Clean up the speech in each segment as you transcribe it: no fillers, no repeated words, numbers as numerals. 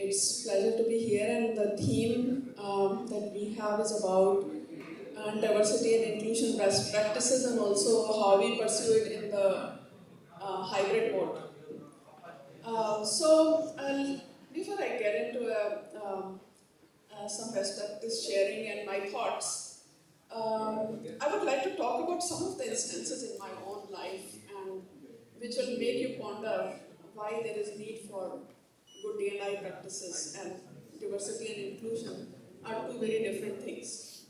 it's a pleasure to be here, and the theme that we have is about diversity and inclusion best practices, and also how we pursue it in the hybrid mode. Before I get into some best practice sharing and my thoughts, I would like to talk about some of the instances in my own life, and which will make you ponder why there is need for good D&I practices, and diversity and inclusion are two very different things.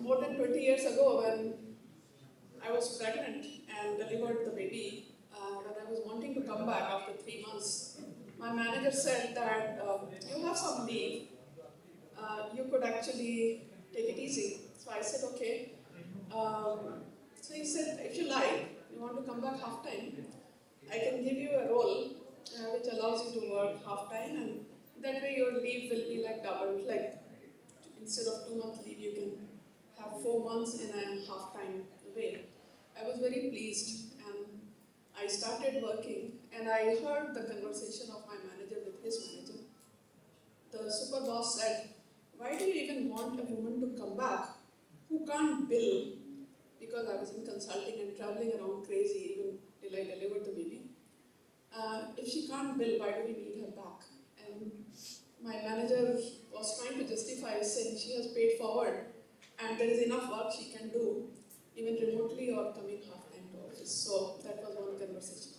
More than 20 years ago, when I was pregnant and delivered the baby, when I was wanting to come back after 3 months, my manager said that you have some leave, you could actually take it easy. So I said, okay. So he said, if you like, you want to come back half time, I can give you a role which allows you to work half time, and that way your leave will be like double. Like instead of 2 month leave, you can have 4 months in a half time way. I was very pleased, and I started working, and I heard the conversation of my manager with his manager. The super boss said, why do you even want a woman to come back who can't bill? Because I was in consulting and traveling around crazy even till I delivered the baby. If she can't bill, why do we need her back? And my manager was trying to justify, saying she has paid forward and there is enough work she can do, even remotely or coming half-time to office. So that was one conversation.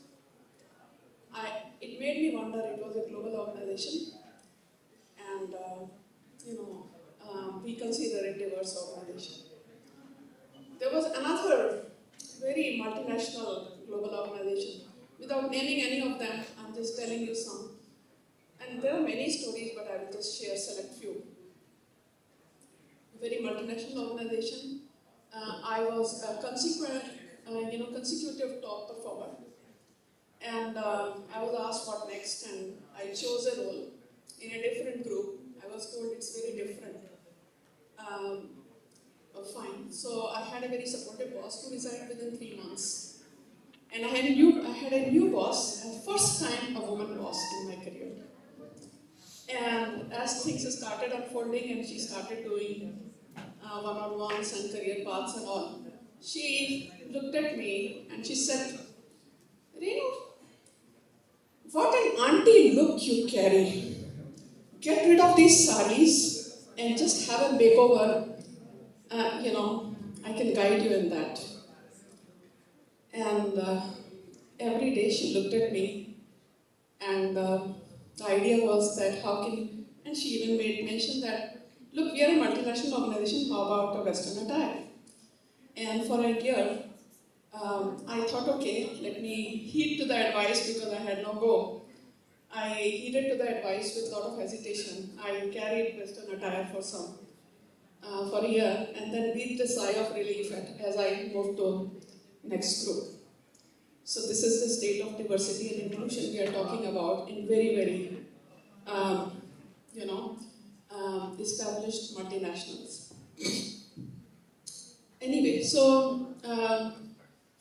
It made me wonder, it was a global organization, and we consider it a diverse organization. There was another very multinational global organization. Without naming any of them, I'm just telling you some. And there are many stories, but I will just share select few. Very multinational organization. I was a consecutive top performer. And I was asked what next, and I chose a role in a different group. I was told it's very different. Fine. So I had a very supportive boss who resigned within 3 months. And I had a new boss, and first time a woman boss in my career. And as things started unfolding and she started doing one-on-ones and career paths and all, she looked at me and she said, Renu, what an auntie look you carry. Get rid of these saris and just have a makeover. I can guide you in that. And every day she looked at me, and the idea was that and she even made mention that, look, we are a multinational organization, how about a Western attire? And for a year, I thought, okay, let me heed to the advice because I had no go. I heeded to the advice with a lot of hesitation. I carried Western attire for a year, and then breathed a sigh of relief as I moved to next group. So this is the state of diversity and inclusion we are talking about in very, very, established multinationals. Anyway, so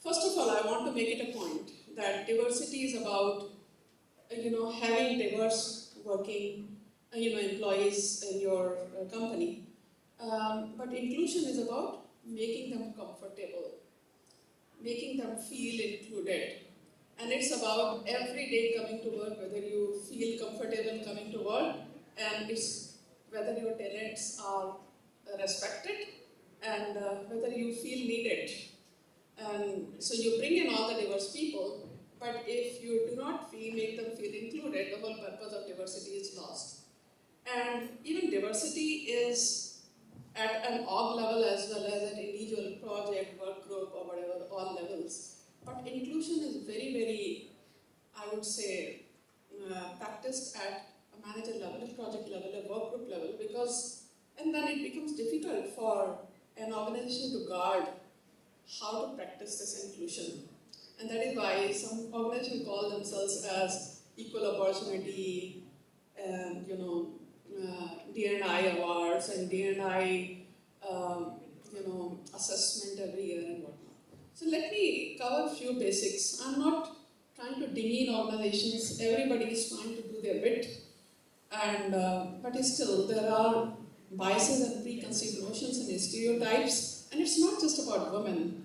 first of all, I want to make it a point that diversity is about, having diverse working, employees in your company. But inclusion is about making them comfortable, making them feel included. And it's about every day coming to work, whether you feel comfortable coming to work, and it's whether your talents are respected, and whether you feel needed. And so you bring in all the diverse people, but if you do not make them feel included, the whole purpose of diversity is lost. And even diversity is at an org level as well as an individual project, work group, or whatever, all levels. But inclusion is very, very, I would say, practiced at a manager level, a project level, a work group level, and then it becomes difficult for an organization to guard how to practice this inclusion. And that is why some organizations call themselves as equal opportunity, and D&I awards and D&I assessment every year and whatnot. So let me cover a few basics. I'm not trying to demean organizations. Everybody is trying to do their bit. And but still, there are biases and preconceived notions and stereotypes, and it's not just about women.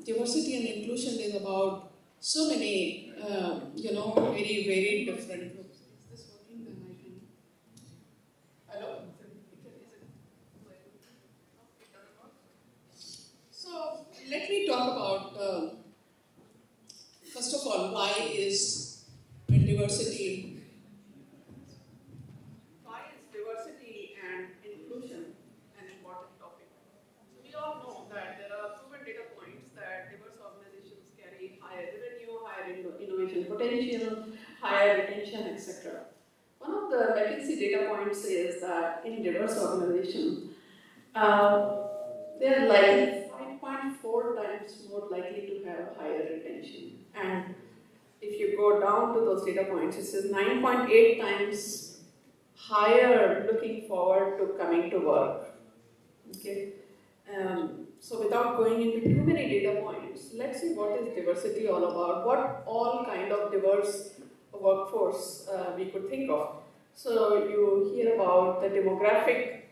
Diversity and inclusion is about so many, very, very different groups. Is this working? Then I can. Hello? So let me talk about, first of all, why is diversity and inclusion an important topic? So we all know that there are proven data points that diverse organizations carry higher revenue, higher innovation potential, higher retention, etc. One of the McKinsey data points is that in diverse organizations, they're like 5.4 times more likely to have higher retention. And if you go down to those data points, it says 9.8 times higher looking forward to coming to work. Okay. So without going into too many data points, let's see what is diversity all about. What all kind of diverse workforce we could think of. So you hear about the demographic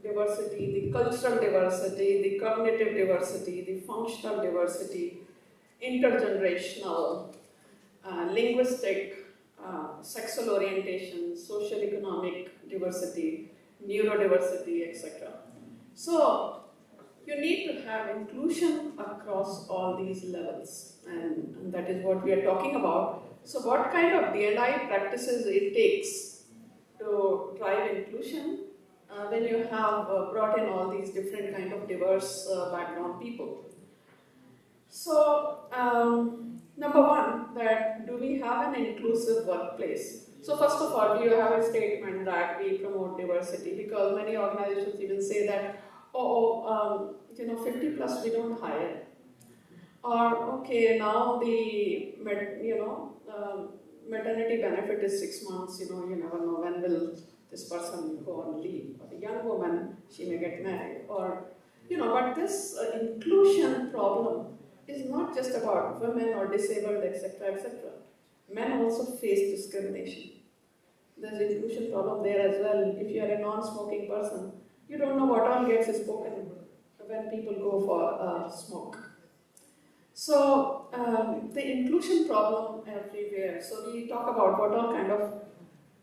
diversity, the cultural diversity, the cognitive diversity, the functional diversity, intergenerational, linguistic, sexual orientation, social economic diversity, neurodiversity, etc. So you need to have inclusion across all these levels, and that is what we are talking about. So what kind of D&I practices it takes to drive inclusion when you have brought in all these different kind of diverse background people? So number one, that do we have an inclusive workplace? So first of all, do you have a statement that we promote diversity? Because many organizations even say that, 50 plus we don't hire. Or, okay, now the, maternity benefit is 6 months, you never know when will this person go on leave. Or a young woman, she may get married. Or, but this inclusion problem is not just about women or disabled, etc., etc. Men also face discrimination. There's inclusion problem there as well. If you are a non-smoking person, you don't know what all gets spoken when people go for smoke. So the inclusion problem everywhere. So we talk about what all kind of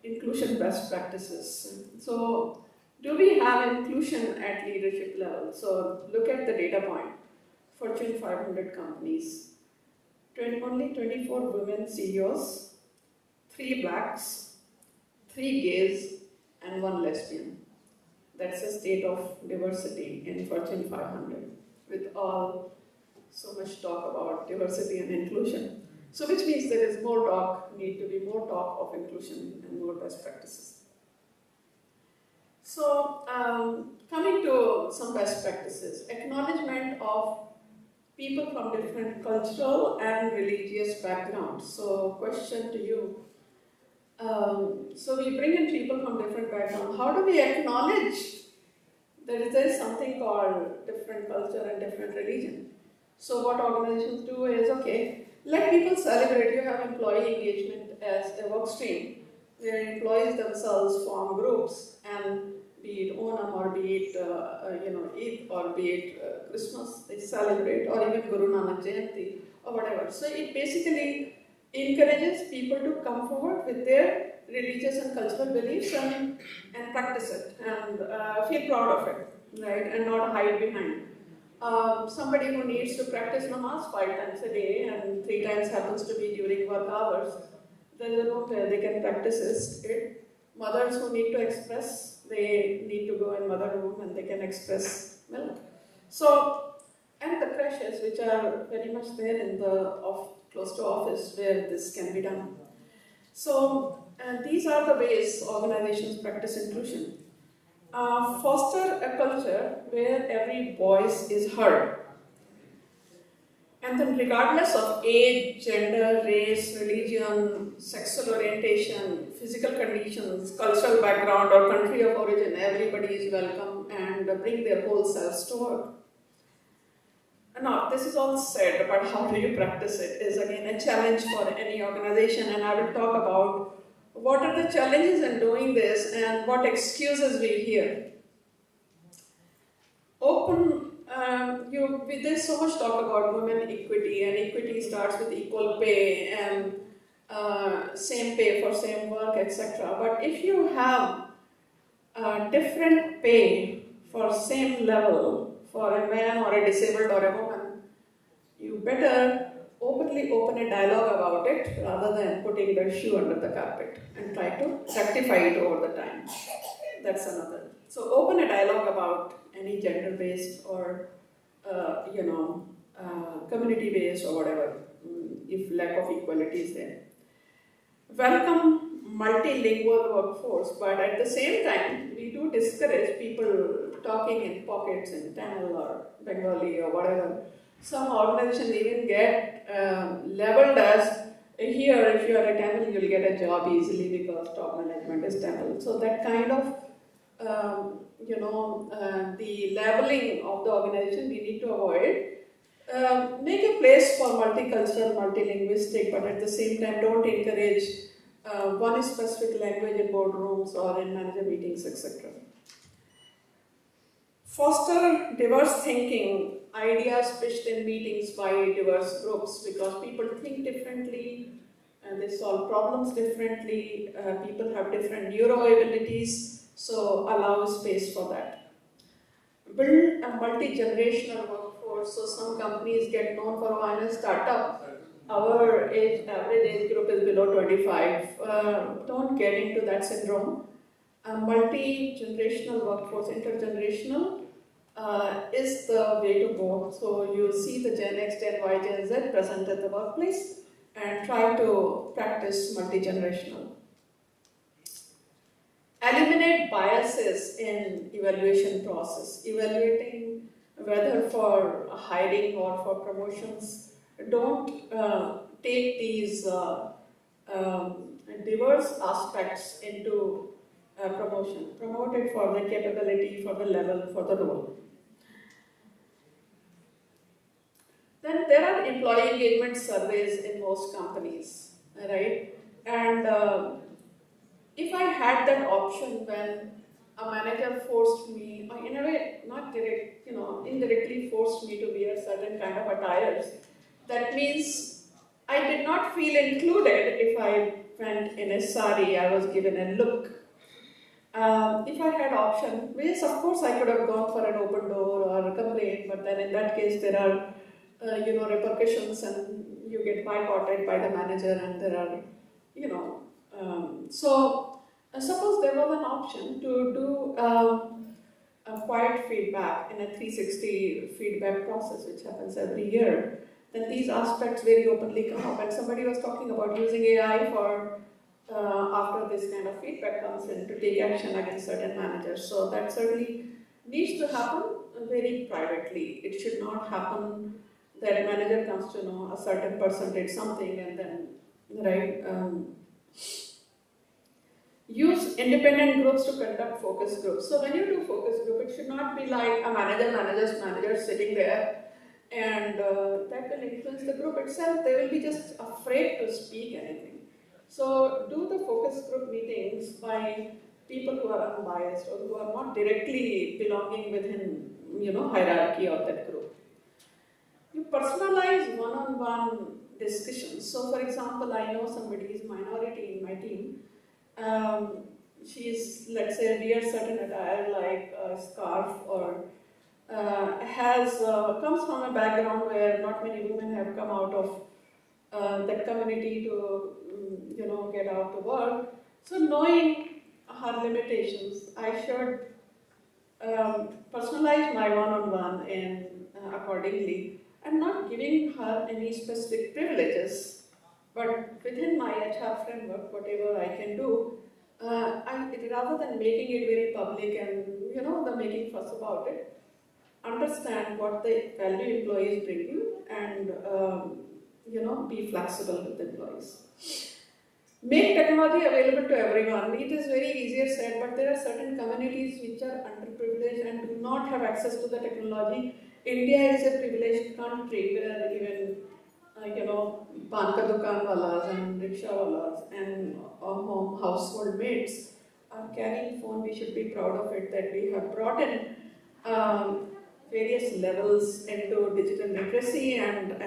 inclusion best practices. So do we have inclusion at leadership level? So look at the data point. Fortune 500 companies, only 24 women CEOs, 3 blacks, 3 gays, and 1 lesbian. That's a state of diversity in Fortune 500, with all so much talk about diversity and inclusion. So which means there is more talk, need to be more talk of inclusion and more best practices. So coming to some best practices, acknowledgement of people from different cultural and religious backgrounds. So question to you. So we bring in people from different backgrounds. How do we acknowledge that there is something called different culture and different religion? So what organizations do is, okay, let people celebrate. You have employee engagement as a work stream where employees themselves form groups, and be it Onam or be it Eid or be it Christmas, they celebrate, or even Guru Nanak Jayanti or whatever. So it basically encourages people to come forward with their religious and cultural beliefs and practice it and feel proud of it, right, and not hide behind. Somebody who needs to practice namaz 5 times a day and 3 times happens to be during work hours, there is a room where they can practice it. Mothers who need to express, they need to go in mother room and they can express milk. So, and the creches which are very much there in the close to office where this can be done. So, these are the ways organizations practice inclusion. Foster a culture where every voice is heard. And then regardless of age, gender, race, religion, sexual orientation, physical conditions, cultural background or country of origin, everybody is welcome and bring their whole selves to work. Now, this is all said, but how do you practice it is again a challenge for any organization, and I will talk about What are the challenges in doing this and what excuses we hear? There's so much talk about women equity, and equity starts with equal pay and same pay for same work, etc. But if you have different pay for same level for a man or a disabled or a woman, you better openly open a dialogue about it rather than putting the shoe under the carpet and try to rectify it over the time. That's another. So open a dialogue about any gender-based or community-based or whatever, if lack of equality is there. Welcome multilingual workforce, but at the same time, we do discourage people talking in pockets in Tamil or Bengali or whatever. Some organizations even get labeled as, here if you are a Tamil, you'll get a job easily because top management is Tamil. So that kind of the labeling of the organization we need to avoid. Make a place for multicultural, multilinguistic, but at the same time don't encourage one specific language in boardrooms or in manager meetings, etc. Foster diverse thinking, ideas pitched in meetings by diverse groups, because people think differently and they solve problems differently, people have different neuro abilities, so allow space for that. Build a multi-generational workforce, so some companies get known for when a startup, our average age group is below 25, don't get into that syndrome. A multi-generational workforce, intergenerational, is the way to go. So you see the Gen X, Gen Y, Gen Z present at the workplace and try to practice multi-generational. Eliminate biases in evaluation process. Evaluating whether for hiring or for promotions, don't take these diverse aspects into promotion. Promote it for the capability, for the level, for the role. Then there are employee engagement surveys in most companies, right? And if I had that option when a manager forced me, or in a way, not direct, indirectly forced me to wear certain kind of attires, that means I did not feel included if I went in a sari, I was given a look. If I had option, yes, of course I could have gone for an open door or a complaint, but then in that case there are, repercussions and you get boycotted by the manager and there are, suppose there was an option to do a quiet feedback in a 360 feedback process which happens every year, then these aspects very openly come up. And somebody was talking about using AI for after this kind of feedback comes in to take action against certain managers. So that certainly needs to happen very privately. It should not happen that manager comes to know a certain person did something and then, right? Use independent groups to conduct focus groups. So when you do focus group, it should not be like a manager sitting there and that will influence the group itself. They will be just afraid to speak anything. So do the focus group meetings by people who are unbiased or who are not directly belonging within, hierarchy of that group. You personalize one-on-one discussions. So for example, I know somebody is minority in my team. She's, let's say, wears certain attire like a scarf or comes from a background where not many women have come out of that community to, get out to work. So knowing her limitations, I should personalize my one-on-one and accordingly, and not giving her any specific privileges, but within my HR framework, whatever I can do, rather than making it very public and the making fuss about it, understand what the value employees bring you and be flexible with employees. Make technology available to everyone. It is very easier said, but there are certain communities which are underprivileged and do not have access to the technology. India is a privileged country where even pan ka dukan walas and rickshaw walas and home household maids are carrying phone. We should be proud of it that we have brought in various levels into digital literacy and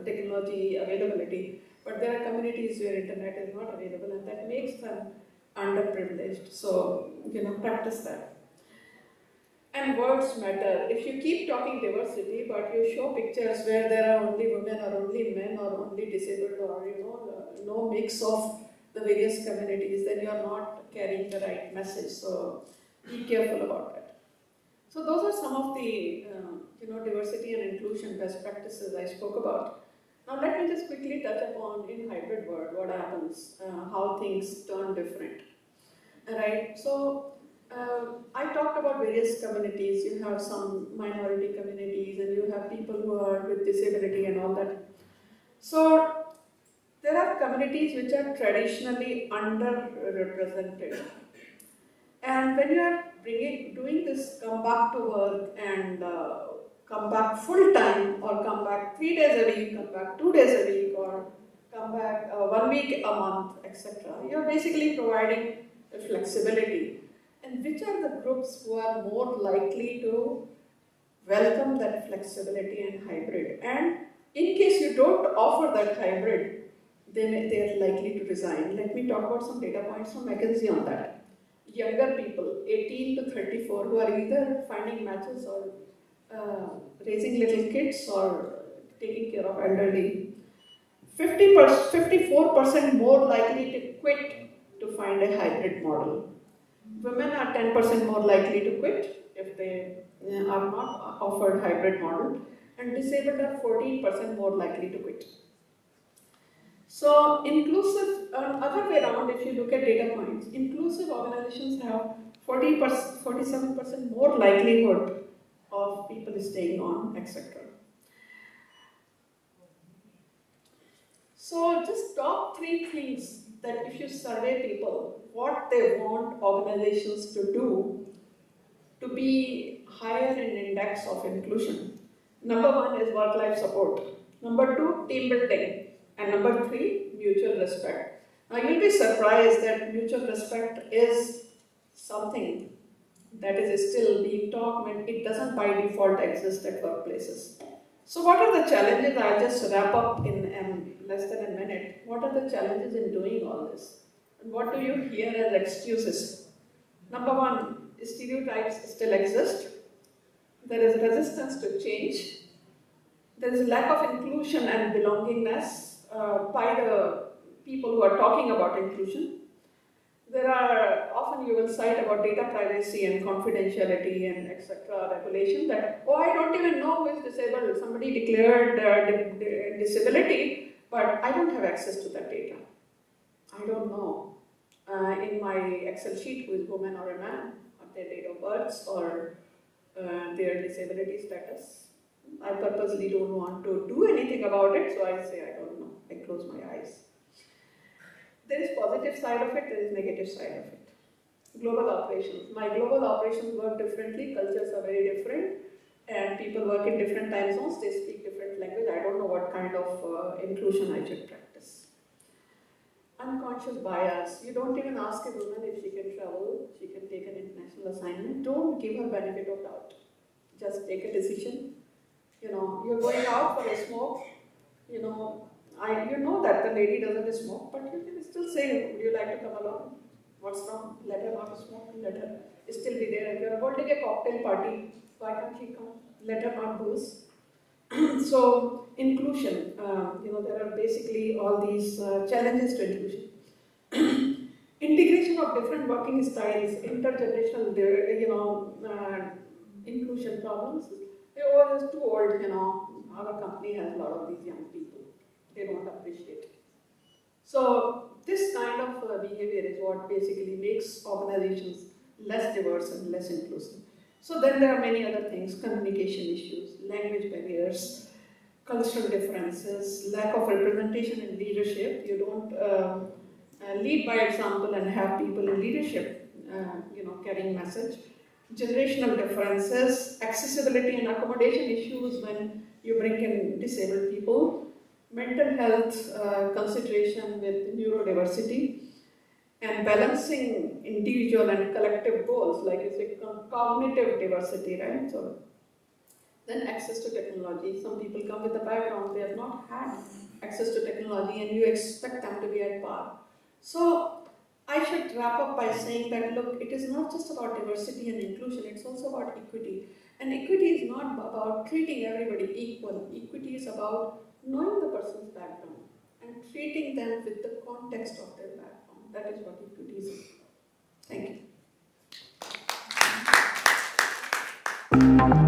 technology availability. But there are communities where internet is not available, and that makes them underprivileged. So practice that. And words matter. If you keep talking diversity, but you show pictures where there are only women or only men or only disabled or no mix of the various communities, then you are not carrying the right message. So be careful about that. So those are some of the diversity and inclusion best practices I spoke about. Now let me just quickly touch upon in hybrid world what happens, how things turn different. Right. So I talked about various communities. You have some minority communities and you have people who are with disability and all that. So there are communities which are traditionally underrepresented. And when you are doing this come back to work and come back full time or come back 3 days a week, come back 2 days a week or come back 1 week a month, etc. You're basically providing flexibility. And which are the groups who are more likely to welcome that flexibility and hybrid? And in case you don't offer that hybrid, they are likely to resign. Let me talk about some data points from McKinsey on that. Younger people, 18 to 34, who are either finding matches or raising little kids or taking care of elderly, 54% more likely to quit to find a hybrid model. Women are 10% more likely to quit if they are not offered hybrid model, and disabled are 14% more likely to quit. So inclusive, other way around, if you look at data points, inclusive organizations have 47% more likelihood of people staying on, etc. So just top 3 things that if you survey people, what they want organizations to do to be higher in index of inclusion. Number 1 is work-life support. Number 2, team building. And number 3, mutual respect. Now you'll be surprised that mutual respect is something that is still being taught when it doesn't by default exist at workplaces. So what are the challenges? I'll just wrap up in less than a minute. What are the challenges in doing all this? And what do you hear as excuses? Number 1, stereotypes still exist. There is resistance to change. There is lack of inclusion and belongingness by the people who are talking about inclusion. There are, often you will cite about data privacy and confidentiality and etc. regulation that, oh, I don't even know who is disabled. Somebody declared disability, but I don't have access to that data. I don't know in my Excel sheet who is woman or a man, or their date of birth or their disability status. I purposely don't want to do anything about it, so I say I don't know. I close my eyes. There is positive side of it, there is negative side of it. Global operations. My global operations work differently, cultures are very different, and people work in different time zones, they speak different language. I don't know what kind of inclusion I should practice. Unconscious bias. You don't even ask a woman if she can travel, she can take an international assignment. Don't give her benefit of doubt. Just take a decision. You're going out for a smoke, you know that the lady doesn't smoke, but you can still say, would you like to come along? What's wrong? Let her not smoke, let her still be there. If you're holding a cocktail party, why can't she come? Let her not booze. So, inclusion, there are basically all these challenges to inclusion. Integration of different working styles, intergenerational, inclusion problems. Oh, it's too old, our company has a lot of these young people. They don't appreciate it. So this kind of behavior is what basically makes organizations less diverse and less inclusive. So then there are many other things, communication issues, language barriers, cultural differences, lack of representation in leadership. You don't lead by example and have people in leadership, carrying message. Generational differences, accessibility and accommodation issues when you bring in disabled people, mental health consideration with neurodiversity, and balancing individual and collective goals, like you say, cognitive diversity, right? So then access to technology. Some people come with a background, they have not had access to technology, and you expect them to be at par. So I should wrap up by saying that, look, it is not just about diversity and inclusion, it's also about equity. And equity is not about treating everybody equal. Equity is about knowing the person's background and treating them with the context of their background. That is what equity is. Thank you.